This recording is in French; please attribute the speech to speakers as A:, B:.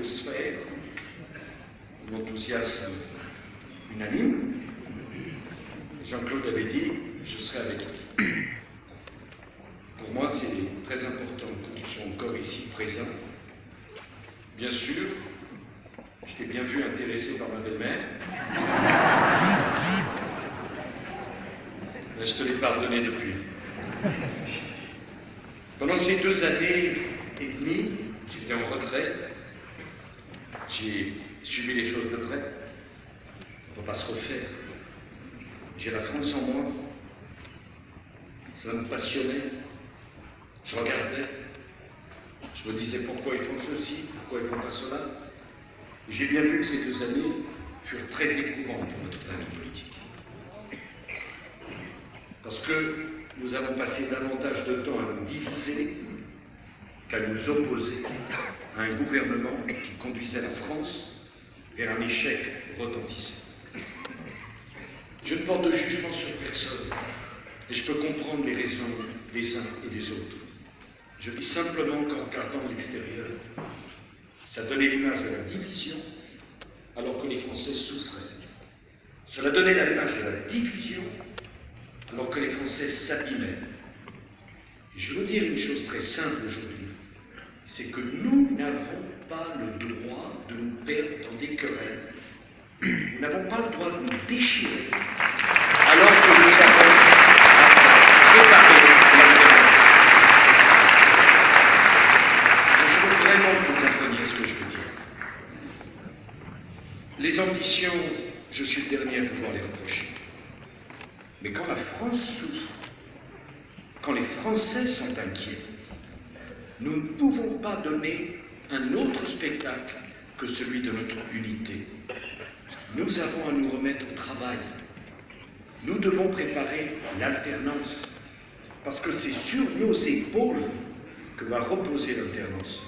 A: blogosphère, l'enthousiasme unanime. Jean-Claude avait dit « je serai avec lui ». Pour moi, c'est très important que nous soyons encore ici présents. Bien sûr, je t'ai bien vu intéressé par ma belle-mère. Là, je te l'ai pardonné depuis. Pendant ces 2 années et demie, j'étais en retrait. J'ai suivi les choses de près. On ne peut pas se refaire. J'ai la France en moi. Ça me passionnait. Je regardais. Je me disais pourquoi ils font ceci, pourquoi ils font pas cela. Et j'ai bien vu que ces 2 années furent très éprouvantes pour notre famille politique. Parce que nous avons passé davantage de temps à nous diviser qu'à nous opposer à un gouvernement qui conduisait la France vers un échec retentissant. Je ne porte de jugement sur personne et je peux comprendre les raisons des uns et des autres. Je dis simplement qu'en regardant l'extérieur, ça donnait l'image de la division alors que les Français souffraient. Cela donnait l'image de la division alors que les Français s'abîmaient. Et je veux dire une chose très simple aujourd'hui, c'est que nous n'avons pas le droit de nous perdre dans des querelles. Nous n'avons pas le droit de nous déchirer alors que nous avons préparé l'alternance. Je veux vraiment que vous compreniez ce que je veux dire. Les ambitions, je suis le dernier à pouvoir les reprocher. Mais quand la France souffre, quand les Français sont inquiets, nous ne pouvons pas donner un autre spectacle que celui de notre unité. Nous avons à nous remettre au travail. Nous devons préparer l'alternance, parce que c'est sur nos épaules que va reposer l'alternance.